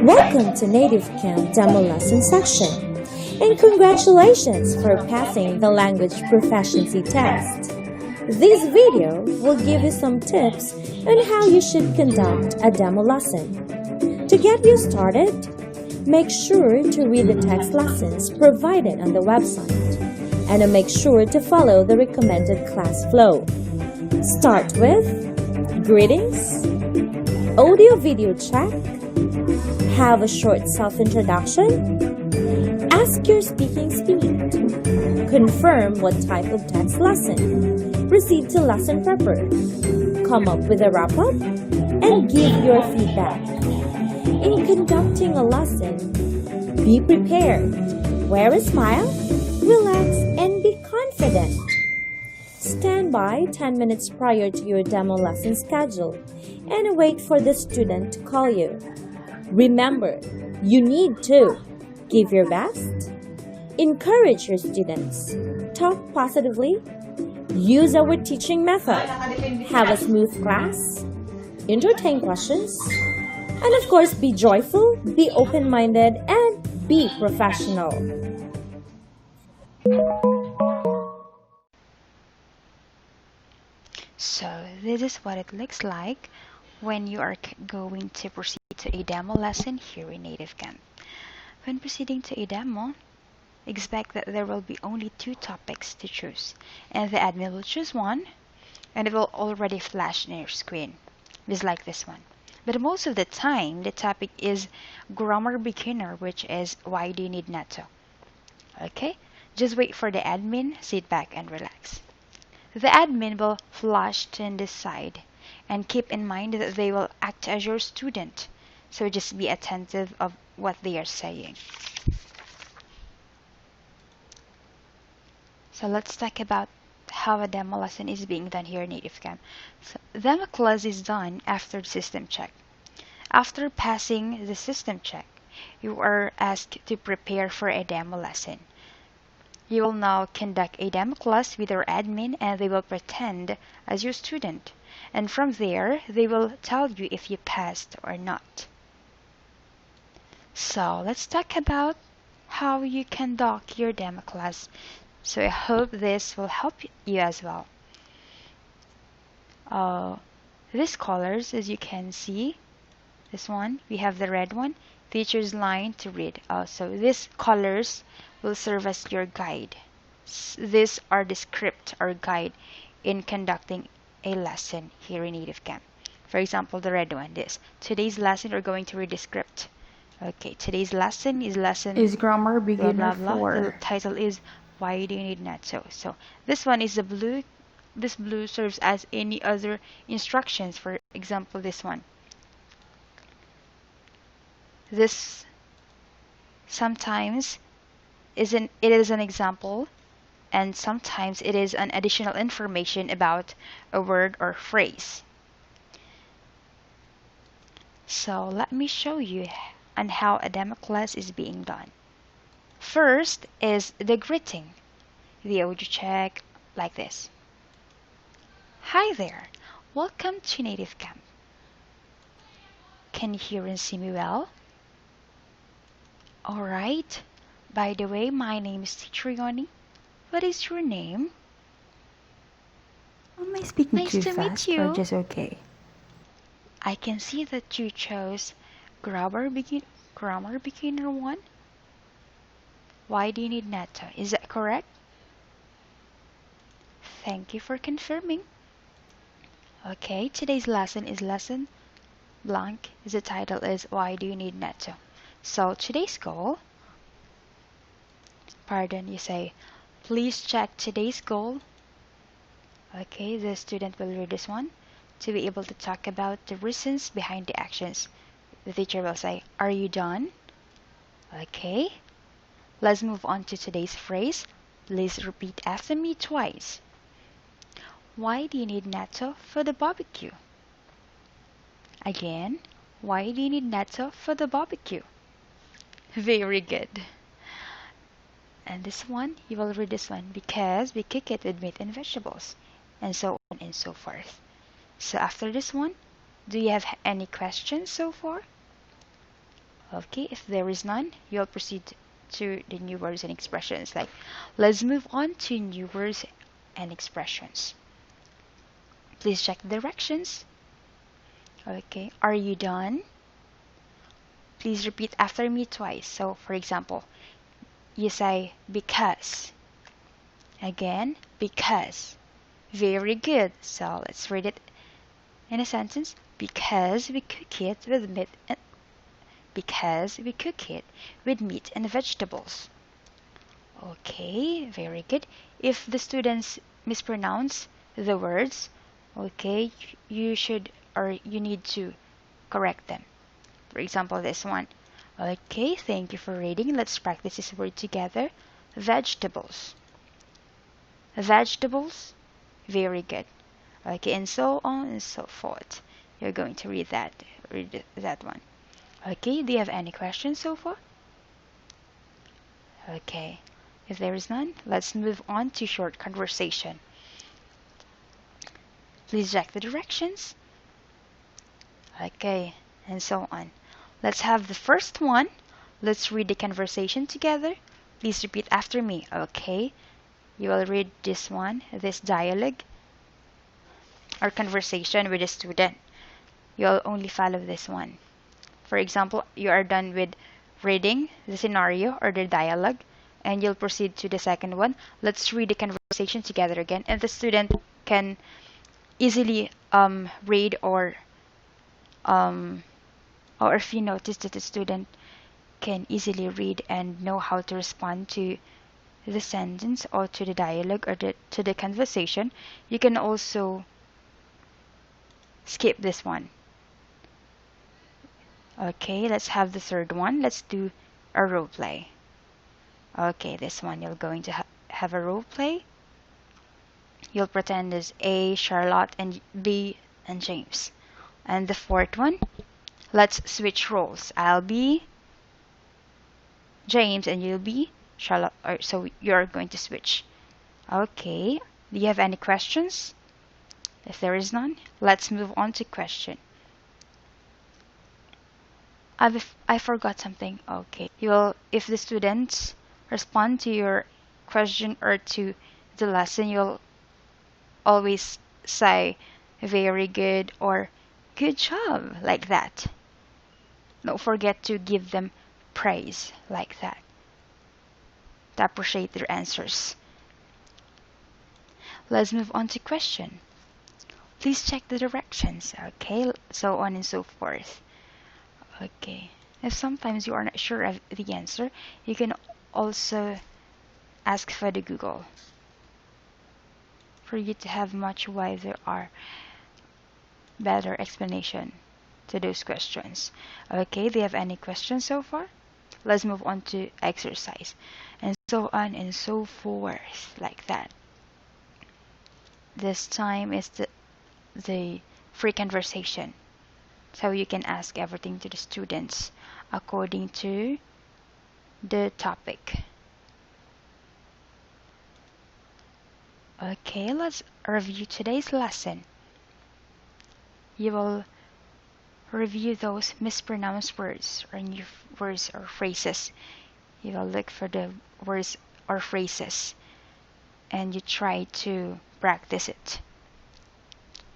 Welcome to Native Camp Demo Lesson section, and congratulations for passing the Language Proficiency Test. This video will give you some tips on how you should conduct a demo lesson. To get you started, make sure to read the text lessons provided on the website, and make sure to follow the recommended class flow. Start with greetings, audio-video check, have a short self-introduction, ask your speaking speed, confirm what type of text lesson, proceed to lesson prepper, come up with a wrap-up, and give your feedback. In conducting a lesson, be prepared, wear a smile, relax, and be confident. Stand by 10 minutes prior to your demo lesson schedule and wait for the student to call you. Remember, you need to give your best, encourage your students, talk positively, use our teaching method, have a smooth class, entertain questions, and of course be joyful, be open-minded, and be professional. So this is what it looks like when you are going to proceed to a demo lesson here in Native Camp. When proceeding to a demo, expect that there will be only 2 topics to choose, and the admin will choose one, and it will already flash on your screen, just like this one. But most of the time, the topic is grammar beginner, which is why do you need Natto? Okay, just wait for the admin, sit back and relax. The admin will flash to this side, and keep in mind that they will act as your student, so just be attentive of what they are saying. So let's talk about how a demo lesson is being done here in Native Camp. So demo class is done after the system check. After passing the system check, you are asked to prepare for a demo lesson. You will now conduct a demo class with your admin, and they will pretend as your student. And from there, they will tell you if you passed or not. So let's talk about how you conduct your demo class. So I hope this will help you as well. These colors, as you can see, this one, we have the red one, teacher's line to read. So these colors will serve as your guide. These are the script or guide in conducting a lesson here in Native Camp. For example, the red one, this. Today's lesson, we're going to read the script. Okay, today's lesson is grammar beginner blah, blah, blah. 4. The title is why do you need Natto? So this one is the blue. This blue serves as any other instructions. For example, this one. This sometimes it is an example, and sometimes it is an additional information about a word or phrase. So let me show you on how a demo class is being done. First is the greeting, the audio check, like this. Hi there, welcome to Native Camp. Can you hear and see me well? Alright, by the way, my name is Teacher Yoni. What is your name? Am I speaking Nice too to meet fast you. or just okay? I can see that you chose grammar beginner 1. Why do you need Natto? Is that correct? Thank you for confirming. Okay, today's lesson is lesson blank. The title is why do you need Natto? So today's goal, you say, please check today's goal. Okay, the student will read this one to be able to talk about the reasons behind the actions. The teacher will say, are you done? Okay, let's move on to today's phrase. Please repeat after me twice. Why do you need Natto for the barbecue? Again, why do you need Natto for the barbecue? Very good. And this one, you will read this one, because we cook it with meat and vegetables, and so on and so forth. So after this one, do you have any questions so far? Okay, if there is none, you'll proceed to the new words and expressions. Like, let's move on to new words and expressions. Please check the directions. Okay, are you done? Please repeat after me twice. So, for example, you say because. Again, because. Very good. So, let's read it in a sentence. Because we cook it with meat and vegetables. Okay, very good. If the students mispronounce the words, okay, you should or you need to correct them. For example, this one. Okay, thank you for reading. Let's practice this word together. Vegetables. Vegetables. Very good. Okay, and so on and so forth. You're going to read that one. Okay, do you have any questions so far? Okay, if there is none, let's move on to short conversation. Please check the directions. Okay, and so on. Let's have the first one. Let's read the conversation together. Please repeat after me, okay? You will read this one, this dialogue or conversation with a student. You'll only follow this one. For example, you are done with reading the scenario or the dialogue, and you'll proceed to the second one. Let's read the conversation together again, and the student can easily read or if you notice that the student can easily read and know how to respond to the sentence or to the dialogue or to the conversation, you can also skip this one. Okay, let's have the third one. Let's do a role play. Okay, this one you're going to have a role play. You'll pretend as A, Charlotte, and B, and James. And the fourth one, let's switch roles. I'll be James and you'll be Charlotte. So you're going to switch. Okay, do you have any questions? If there is none, let's move on to question. I forgot something. Okay, if the students respond to your question or to the lesson, you'll always say very good or good job, like that. Don't forget to give them praise like that to appreciate their answers. Let's move on to question. Please check the directions, okay? So on and so forth. Okay. If sometimes you are not sure of the answer, you can also ask for the Google for you to have much wider or better explanation to those questions. Okay, do you have any questions so far? Let's move on to exercise. And so on and so forth, like that. This time is the free conversation. So you can ask everything to the students according to the topic. Okay, let's review today's lesson. You will review those mispronounced words or new words or phrases. You will look for the words or phrases and you try to practice it.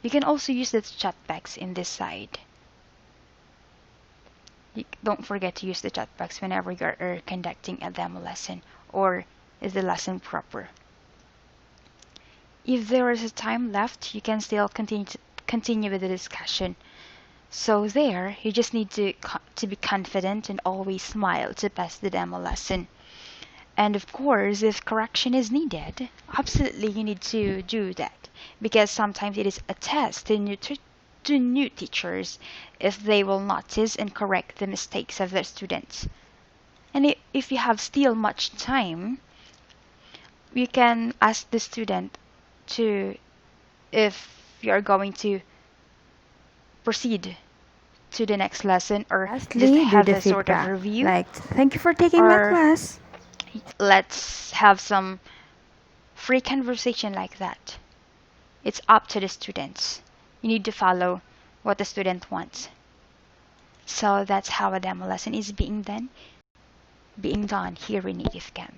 You can also use the chat box in this side. Don't forget to use the chat box whenever you're conducting a demo lesson or is the lesson proper. If there is a time left, you can still continue with the discussion. So there, you just need to be confident and always smile to pass the demo lesson. And of course, if correction is needed, absolutely you need to do that because sometimes it is a test to new teachers if they will notice and correct the mistakes of their students. And if you have still much time, you can ask the student to if you're going to proceed to the next lesson or Lastly, just have do the a sort of feedback. review. Like, thank you for taking my Or- class. Let's have some free conversation like that. It's up to the students. You need to follow what the student wants. So that's how a demo lesson is being done here in Native Camp.